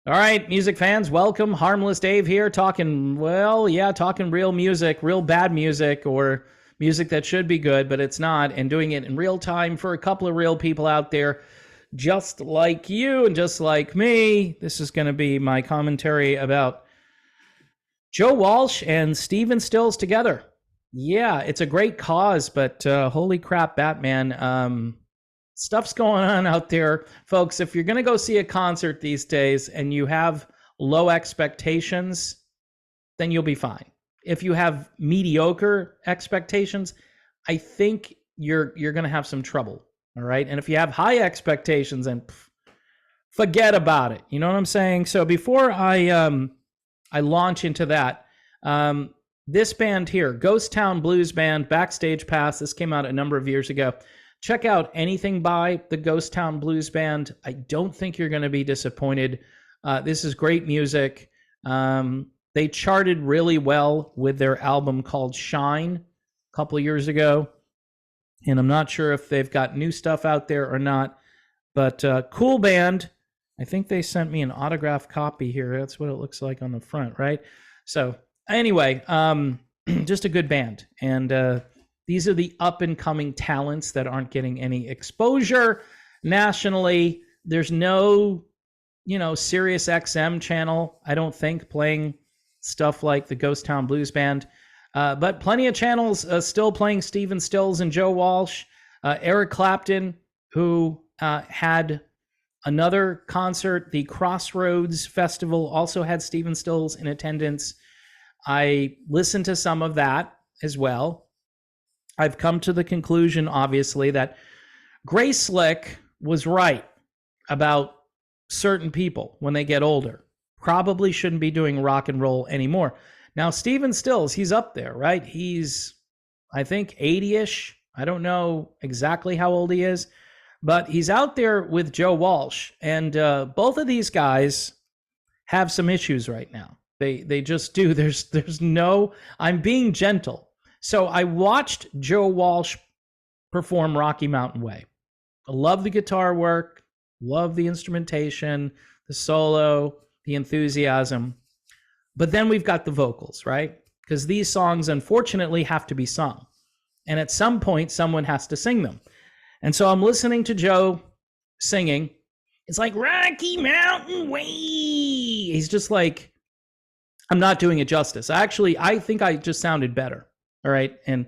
All right, music fans, welcome. Harmless Dave here, talking, well, yeah, talking real music, real bad music, or music that should be good, but it's not, and doing it in real time for a couple of real people out there, just like you and just like me. This is going to be my commentary about Joe Walsh and Stephen Stills together. Yeah, it's a great cause, but holy crap, Batman. Stuff's going on out there, folks. If you're going to go see a concert these days and you have low expectations, then you'll be fine. If you have mediocre expectations, I think you're going to have some trouble. All right. And if you have high expectations, then forget about it. You know what I'm saying? So before I launch into that, this band here, Ghost Town Blues Band, Backstage Pass. This came out a number of years ago. Check out anything by the Ghost Town Blues Band. I don't think you're going to be disappointed. This is great music. They charted really well with their album called Shine a couple of years ago. And I'm not sure if they've got new stuff out there or not. But cool band. I think they sent me an autographed copy here. That's what it looks like on the front, right? So anyway, just a good band. And these are the up-and-coming talents that aren't getting any exposure nationally. There's no, Sirius XM channel, I don't think, playing stuff like the Ghost Town Blues Band. But plenty of channels still playing Stephen Stills and Joe Walsh. Eric Clapton, who had another concert, the Crossroads Festival, also had Stephen Stills in attendance. I listened to some of that as well. I've come to the conclusion, obviously, that Grace Slick was right about certain people when they get older. Probably shouldn't be doing rock and roll anymore. Now, Stephen Stills, he's up there, right? He's, I think, 80-ish. I don't know exactly how old he is, but he's out there with Joe Walsh. And both of these guys have some issues right now. They just do. There's no, I'm being gentle. So I watched Joe Walsh perform Rocky Mountain Way. I love the guitar work, love the instrumentation, the solo, the enthusiasm. But then we've got the vocals, right? Because these songs, unfortunately, have to be sung. And at some point, someone has to sing them. And so I'm listening to Joe singing. It's like, Rocky Mountain Way. He's just like, I'm not doing it justice. Actually, I think I just sounded better. All right. And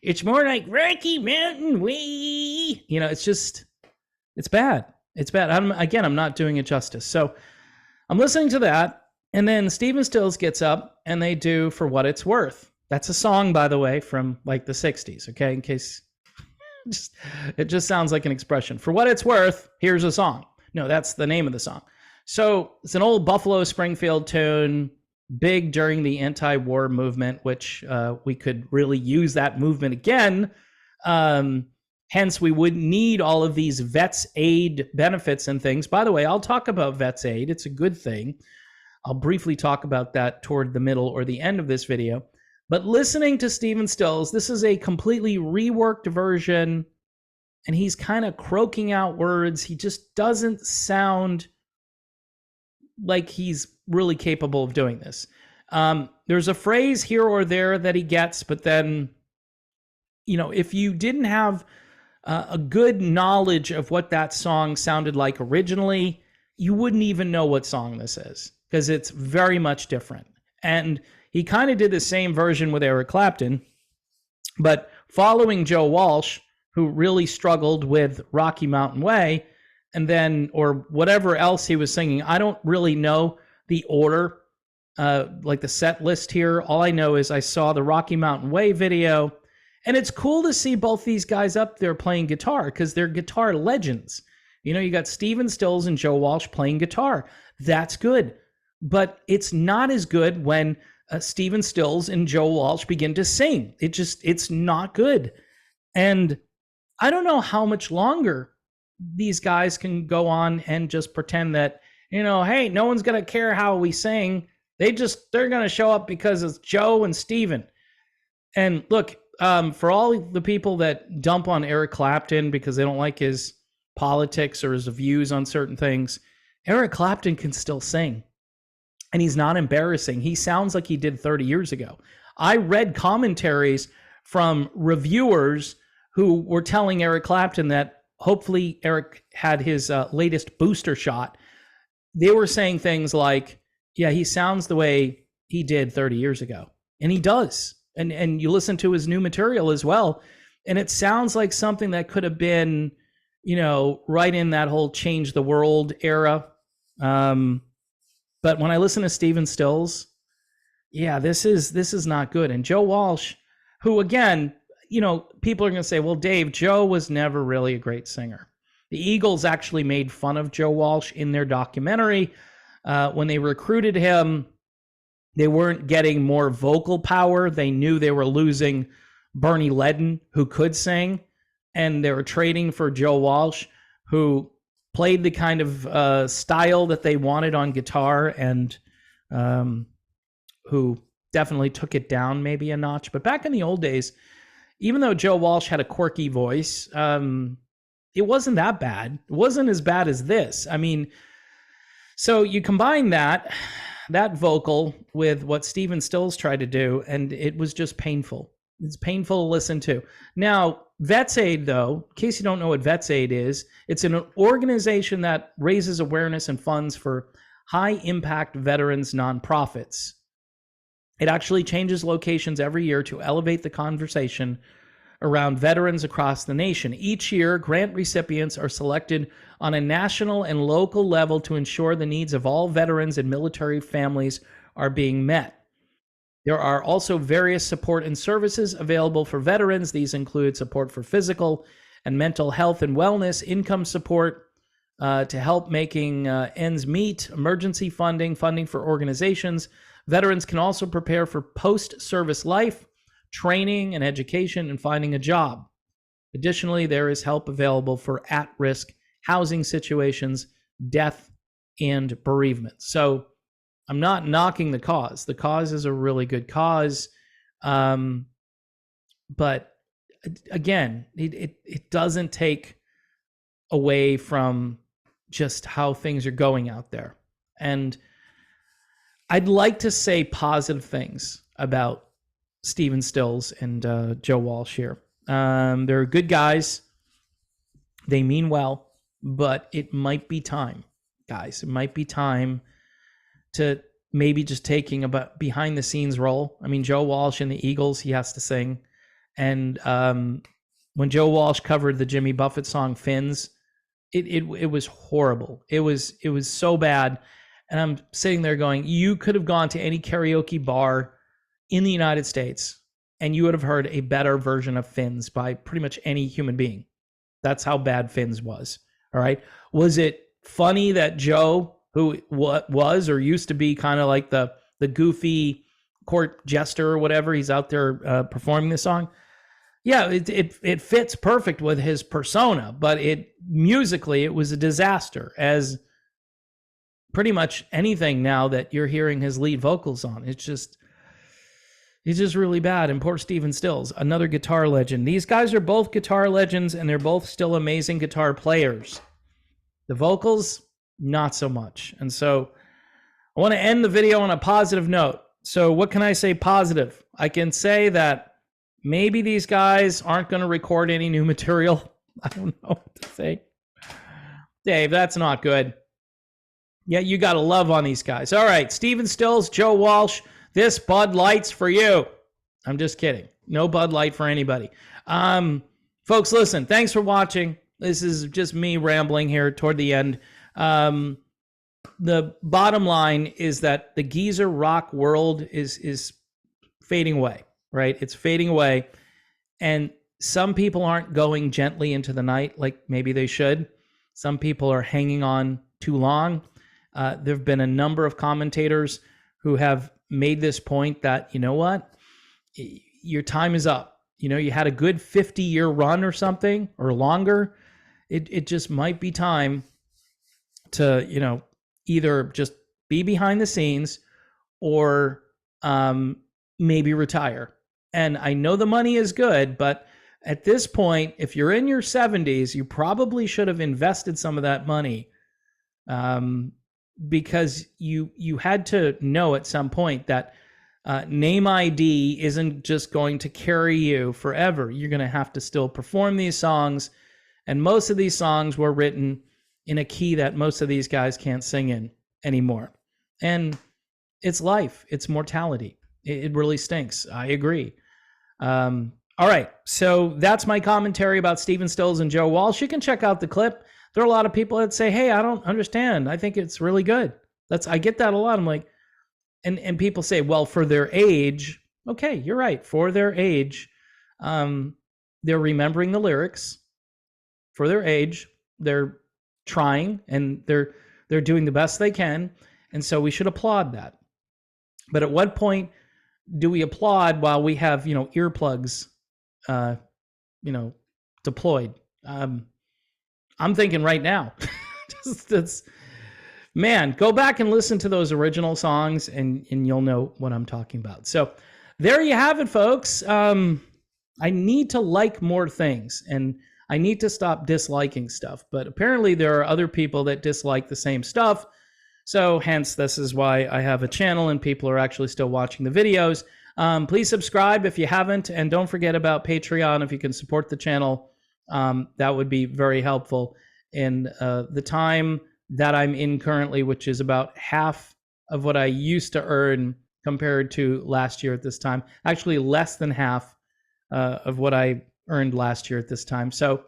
it's more like Rocky Mountain Way. It's bad. It's bad. I'm not doing it justice. So I'm listening to that. And then Stephen Stills gets up and they do For What It's Worth. That's a song, by the way, from like the 60s. Okay. In case it just sounds like an expression. For What It's Worth, here's a song. No, that's the name of the song. So it's an old Buffalo Springfield tune. Big during the anti-war movement, which we could really use that movement again. Hence, we would need all of these vets aid benefits and things. By the way, I'll talk about vets aid. It's a good thing. I'll briefly talk about that toward the middle or the end of this video. But listening to Stephen Stills, this is a completely reworked version, and he's kind of croaking out words. He just doesn't sound like he's really capable of doing this. There's a phrase here or there that he gets, but then, if you didn't have a good knowledge of what that song sounded like originally, you wouldn't even know what song this is, because it's very much different. And he kind of did the same version with Eric Clapton, but following Joe Walsh, who really struggled with Rocky Mountain Way, and then, or whatever else he was singing. I don't really know the order, like the set list here. All I know is I saw the Rocky Mountain Way video, and it's cool to see both these guys up there playing guitar because they're guitar legends. You got Stephen Stills and Joe Walsh playing guitar. That's good. But it's not as good when Stephen Stills and Joe Walsh begin to sing. It's not good. And I don't know how much longer these guys can go on and just pretend that, hey, no one's going to care how we sing. They're going to show up because it's Joe and Steven. And look, for all the people that dump on Eric Clapton because they don't like his politics or his views on certain things, Eric Clapton can still sing, and he's not embarrassing. He sounds like he did 30 years ago. I read commentaries from reviewers who were telling Eric Clapton that hopefully Eric had his latest booster shot. They were saying things like, yeah, he sounds the way he did 30 years ago. And he does. And you listen to his new material as well, and it sounds like something that could have been, right in that whole Change the World era. But when I listen to Stephen Stills, yeah, this is not good. And Joe Walsh, who again, people are going to say, well, Dave, Joe was never really a great singer. The Eagles actually made fun of Joe Walsh in their documentary. When they recruited him, they weren't getting more vocal power. They knew they were losing Bernie Ledden, who could sing, and they were trading for Joe Walsh, who played the kind of style that they wanted on guitar, and who definitely took it down maybe a notch. But back in the old days, even though Joe Walsh had a quirky voice, it wasn't that bad. It wasn't as bad as this. I mean, so you combine that vocal with what Stephen Stills tried to do, and it was just painful. It's painful to listen to. Now, Vets Aid, though, in case you don't know what Vets Aid is, it's an organization that raises awareness and funds for high-impact veterans nonprofits. It actually changes locations every year to elevate the conversation around veterans across the nation. Each year, grant recipients are selected on a national and local level to ensure the needs of all veterans and military families are being met. There are also various support and services available for veterans. These include support for physical and mental health and wellness, income support to help making ends meet, emergency funding, funding for organizations. Veterans can also prepare for post-service life, training and education, and finding a job. Additionally, there is help available for at-risk housing situations, death, and bereavement. So I'm not knocking the cause. The cause is a really good cause. But again, it doesn't take away from just how things are going out there. And I'd like to say positive things about Stephen Stills and Joe Walsh here. They're good guys. They mean well, but it might be time, guys. It might be time to maybe just taking a behind the scenes role. I mean, Joe Walsh in the Eagles, he has to sing. And when Joe Walsh covered the Jimmy Buffett song Fins, it was horrible. It was so bad. And I'm sitting there going, you could have gone to any karaoke bar in the United States and you would have heard a better version of Fins by pretty much any human being. That's how bad Fins was. All right. Was it funny that Joe, who was or used to be kind of like the goofy court jester or whatever, he's out there performing the song? Yeah, it fits perfect with his persona, but musically it was a disaster, as pretty much anything now that you're hearing his lead vocals on. It's just really bad. And poor Stephen Stills, another guitar legend. These guys are both guitar legends, and they're both still amazing guitar players. The vocals, not so much. And so I want to end the video on a positive note. So what can I say positive? I can say that maybe these guys aren't going to record any new material. I don't know what to say. Dave, that's not good. Yeah, you got to love on these guys. All right, Stephen Stills, Joe Walsh, this Bud Light's for you. I'm just kidding. No Bud Light for anybody. Folks, listen, thanks for watching. This is just me rambling here toward the end. The bottom line is that the geezer rock world is fading away, right? It's fading away. And some people aren't going gently into the night like maybe they should. Some people are hanging on too long. There have been a number of commentators who have made this point that, you know what, your time is up. You know, you had a good 50-year run or something or longer. It just might be time to, either just be behind the scenes or maybe retire. And I know the money is good, but at this point, if you're in your 70s, you probably should have invested some of that money because you had to know at some point that name ID isn't just going to carry you forever. You're going to have to still perform these songs, and most of these songs were written in a key that most of these guys can't sing in anymore. And it's life, it's mortality. It really stinks. I agree. All right, so that's my commentary about Stephen Stills and Joe Walsh. You can check out the clip. There are a lot of people that say, "Hey, I don't understand. I think it's really good." I get that a lot. I'm like, and people say, "Well, for their age." Okay, you're right. For their age, they're remembering the lyrics. For their age, they're trying and they're doing the best they can, and so we should applaud that. But at what point do we applaud while we have earplugs deployed? I'm thinking right now. Man, go back and listen to those original songs and you'll know what I'm talking about. So there you have it, folks. I need to like more things and I need to stop disliking stuff. But apparently there are other people that dislike the same stuff. So hence, this is why I have a channel and people are actually still watching the videos. Please subscribe if you haven't. And don't forget about Patreon. If you can support the channel, that would be very helpful. In the time that I'm in currently, which is about half of what I used to earn compared to last year at this time. Actually, less than half of what I earned last year at this time. So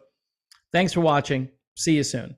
thanks for watching. See you soon.